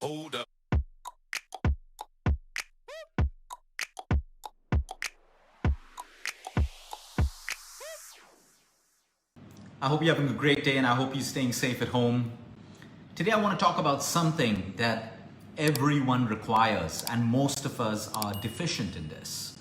Hold up. I hope you're having a great day and I hope you're staying safe at home. Today I want to talk about something that everyone requires and most of us are deficient in this.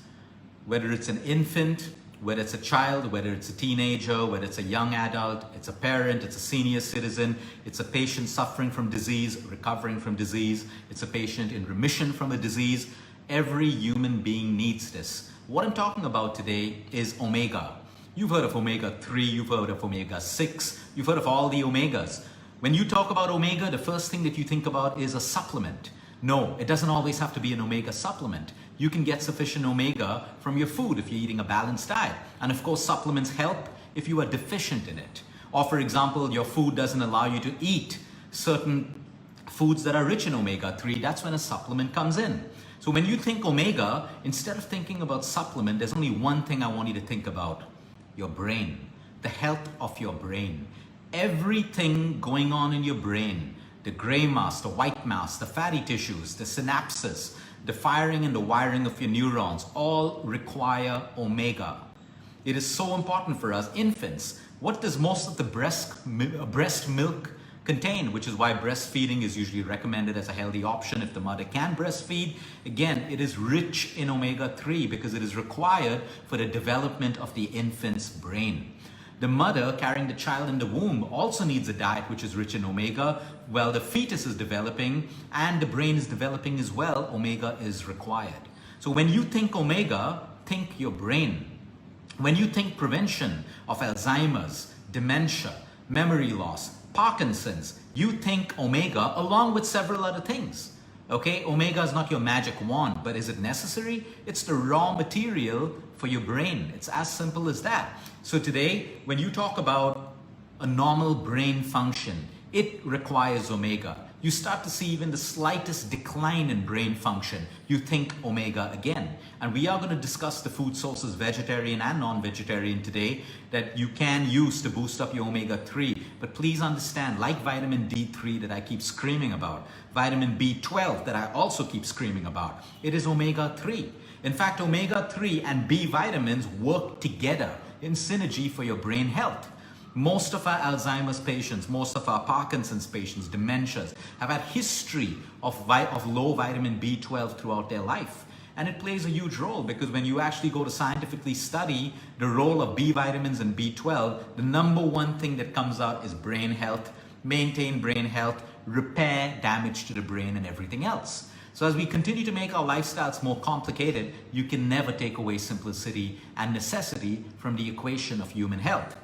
Whether it's an infant, whether it's a child, whether it's a teenager, whether it's a young adult, it's a parent, it's a senior citizen, it's a patient suffering from disease, recovering from disease, it's a patient in remission from a disease. Every human being needs this. What I'm talking about today is omega. You've heard of omega-3, you've heard of omega-6, you've heard of all the omegas. When you talk about omega, the first thing that you think about is a supplement. No, it doesn't always have to be an omega supplement. You can get sufficient omega from your food if you're eating a balanced diet. And of course, supplements help if you are deficient in it. Or for example, your food doesn't allow you to eat certain foods that are rich in omega-3, that's when a supplement comes in. So when you think omega, instead of thinking about supplement, there's only one thing I want you to think about. Your brain, the health of your brain. Everything going on in your brain, the gray mass, the white mass, the fatty tissues, the synapses, the firing and the wiring of your neurons, all require omega. It is so important for us infants. What does most of the breast milk contain, which is why breastfeeding is usually recommended as a healthy option if the mother can breastfeed. Again, it is rich in omega-3 because it is required for the development of the infant's brain. The mother carrying the child in the womb also needs a diet which is rich in omega. While the fetus is developing and the brain is developing as well, omega is required. So when you think omega, think your brain. When you think prevention of Alzheimer's, dementia, memory loss, Parkinson's, you think omega along with several other things. Okay, omega is not your magic wand, but is it necessary? It's the raw material for your brain. It's as simple as that. So today, when you talk about a normal brain function, it requires omega. You start to see even the slightest decline in brain function, you think omega again. And we are going to discuss the food sources, vegetarian and non-vegetarian today, that you can use to boost up your omega-3. But please understand, like vitamin D3 that I keep screaming about, vitamin B12 that I also keep screaming about, it is omega-3. In fact, omega-3 and B vitamins work together in synergy for your brain health. Most of our Alzheimer's patients, most of our Parkinson's patients, dementias, have had history of low vitamin B12 throughout their life. And it plays a huge role because when you actually go to scientifically study the role of B vitamins and B12, the number one thing that comes out is brain health, maintain brain health, repair damage to the brain and everything else. So as we continue to make our lifestyles more complicated, you can never take away simplicity and necessity from the equation of human health.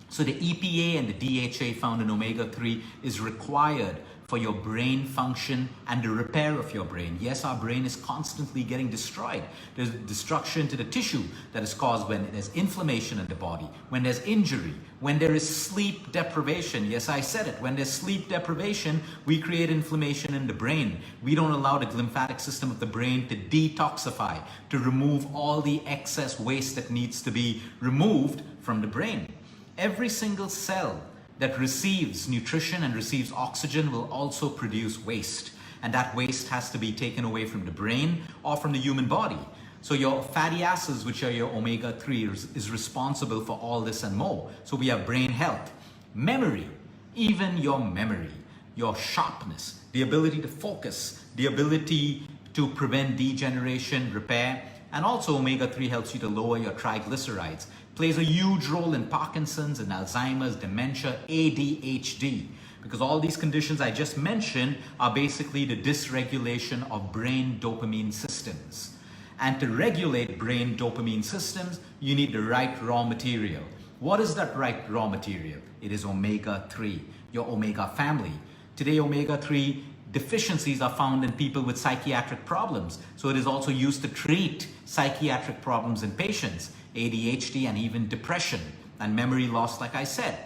So the EPA and the DHA found in omega-3 is required for your brain function and the repair of your brain. Yes, our brain is constantly getting destroyed. There's destruction to the tissue that is caused when there's inflammation in the body, when there's injury, when there is sleep deprivation. Yes, I said it. When there's sleep deprivation, we create inflammation in the brain. We don't allow the lymphatic system of the brain to detoxify, to remove all the excess waste that needs to be removed from the brain. Every single cell that receives nutrition and receives oxygen will also produce waste. And that waste has to be taken away from the brain or from the human body. So your fatty acids, which are your omega-3, is responsible for all this and more. So we have brain health, memory, even your memory, your sharpness, the ability to focus, the ability to prevent degeneration, repair, and also omega-3 helps you to lower your triglycerides. Plays a huge role in Parkinson's and Alzheimer's, dementia, ADHD, because all these conditions I just mentioned are basically the dysregulation of brain dopamine systems. And to regulate brain dopamine systems, you need the right raw material. What is that right raw material? It is omega-3, your omega family. Today, omega-3 deficiencies are found in people with psychiatric problems. So it is also used to treat psychiatric problems in patients, ADHD and even depression and memory loss, like I said.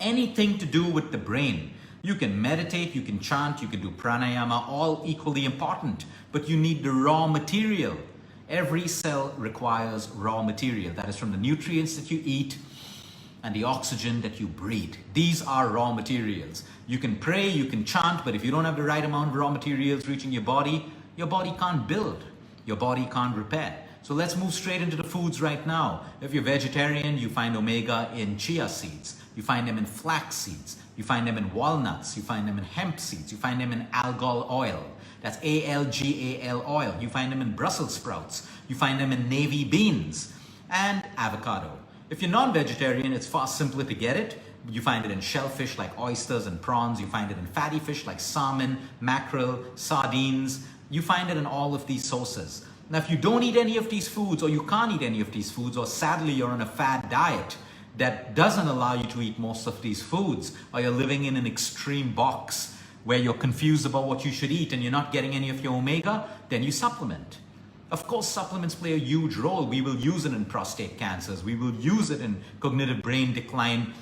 Anything to do with the brain. You can meditate, you can chant, you can do pranayama, all equally important, but you need the raw material. Every cell requires raw material. That is from the nutrients that you eat, and the oxygen that you breathe. These are raw materials. You can pray, you can chant, but if you don't have the right amount of raw materials reaching your body can't build, your body can't repair. So let's move straight into the foods right now. If you're vegetarian, you find omega in chia seeds, you find them in flax seeds, you find them in walnuts, you find them in hemp seeds, you find them in algal oil. That's algal oil. You find them in Brussels sprouts, you find them in navy beans, and avocado. If you're non-vegetarian, it's far simpler to get it. You find it in shellfish like oysters and prawns. You find it in fatty fish like salmon, mackerel, sardines. You find it in all of these sources. Now, if you don't eat any of these foods, or you can't eat any of these foods, or sadly you're on a fad diet that doesn't allow you to eat most of these foods, or you're living in an extreme box where you're confused about what you should eat and you're not getting any of your omega, then you supplement. Of course, supplements play a huge role. We will use it in prostate cancers. We will use it in cognitive brain decline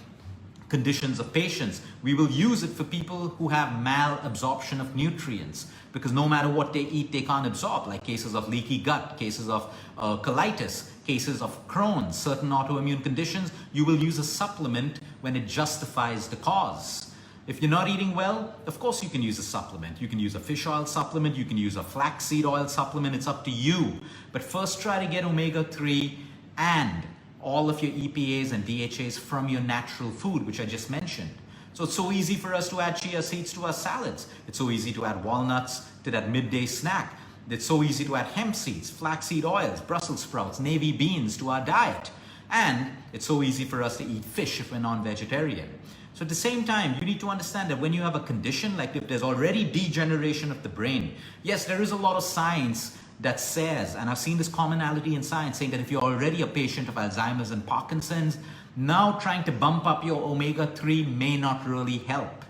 conditions of patients. We will use it for people who have malabsorption of nutrients, because no matter what they eat, they can't absorb, like cases of leaky gut, cases of colitis, cases of Crohn's, certain autoimmune conditions. You will use a supplement when it justifies the cause. If you're not eating well, of course you can use a supplement. You can use a fish oil supplement, you can use a flaxseed oil supplement, it's up to you. But first try to get omega-3 and all of your EPAs and DHAs from your natural food, which I just mentioned. So it's so easy for us to add chia seeds to our salads. It's so easy to add walnuts to that midday snack. It's so easy to add hemp seeds, flaxseed oils, Brussels sprouts, navy beans to our diet. And it's so easy for us to eat fish if we're non-vegetarian. So at the same time, you need to understand that when you have a condition, like if there's already degeneration of the brain, yes, there is a lot of science that says, and I've seen this commonality in science, saying that if you're already a patient of Alzheimer's and Parkinson's, now trying to bump up your omega-3 may not really help.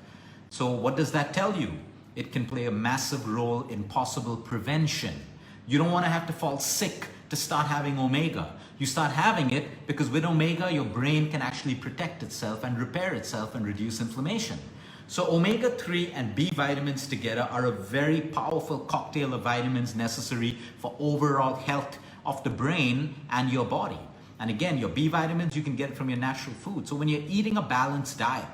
So what does that tell you? It can play a massive role in possible prevention. You don't want to have to fall sick to start having omega. You start having it because with omega, your brain can actually protect itself and repair itself and reduce inflammation. So omega-3 and B vitamins together are a very powerful cocktail of vitamins necessary for overall health of the brain and your body. And again, your B vitamins, you can get from your natural food. So when you're eating a balanced diet,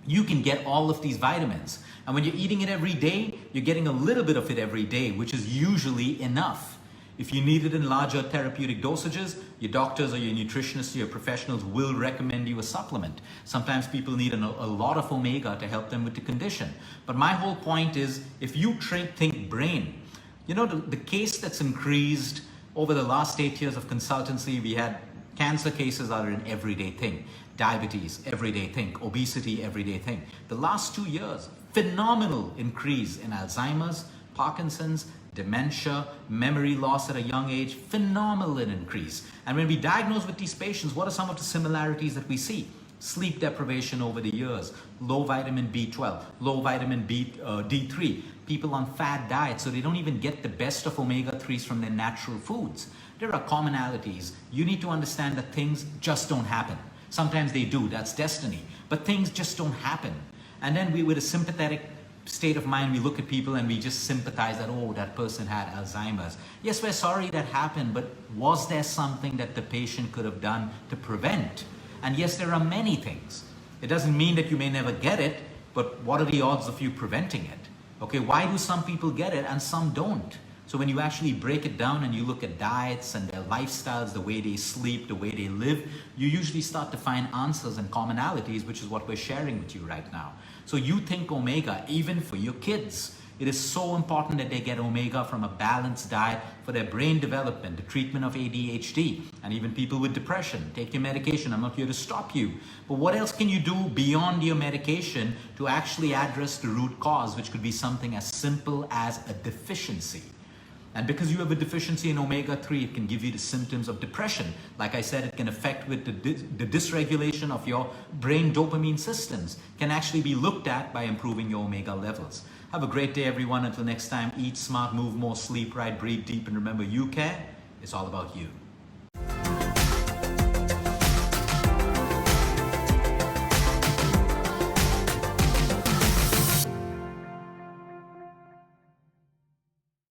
you can get all of these vitamins. And when you're eating it every day, you're getting a little bit of it every day, which is usually enough. If you need it in larger therapeutic dosages, your doctors or your nutritionists or your professionals will recommend you a supplement. Sometimes people need a lot of omega to help them with the condition. But my whole point is, if you think brain, you know, the case that's increased over the last 8 years of consultancy, we had cancer cases are an everyday thing. Diabetes, everyday thing. Obesity, everyday thing. The last 2 years, phenomenal increase in Alzheimer's, Parkinson's, dementia, memory loss at a young age, phenomenal increase. And when we diagnose with these patients, what are some of the similarities that we see? Sleep deprivation over the years, low vitamin B12, low vitamin D3, people on fad diets, so they don't even get the best of omega-3s from their natural foods. There are commonalities. You need to understand that things just don't happen. Sometimes they do, that's destiny, but things just don't happen. And then with a sympathetic state of mind, we look at people and we just sympathize that, oh, that person had Alzheimer's. Yes, we're sorry that happened, but was there something that the patient could have done to prevent? And yes, there are many things. It doesn't mean that you may never get it, but what are the odds of you preventing it? Okay, why do some people get it and some don't? So when you actually break it down and you look at diets and their lifestyles, the way they sleep, the way they live, you usually start to find answers and commonalities, which is what we're sharing with you right now. So you think omega, even for your kids. It is so important that they get omega from a balanced diet for their brain development, the treatment of ADHD, and even people with depression. Take your medication. I'm not here to stop you. But what else can you do beyond your medication to actually address the root cause, which could be something as simple as a deficiency? And because you have a deficiency in omega-3, it can give you the symptoms of depression. Like I said, it can affect with the dysregulation of your brain dopamine systems. Can actually be looked at by improving your omega levels. Have a great day, everyone. Until next time, eat smart, move more, sleep right, breathe deep, and remember, you care. It's all about you.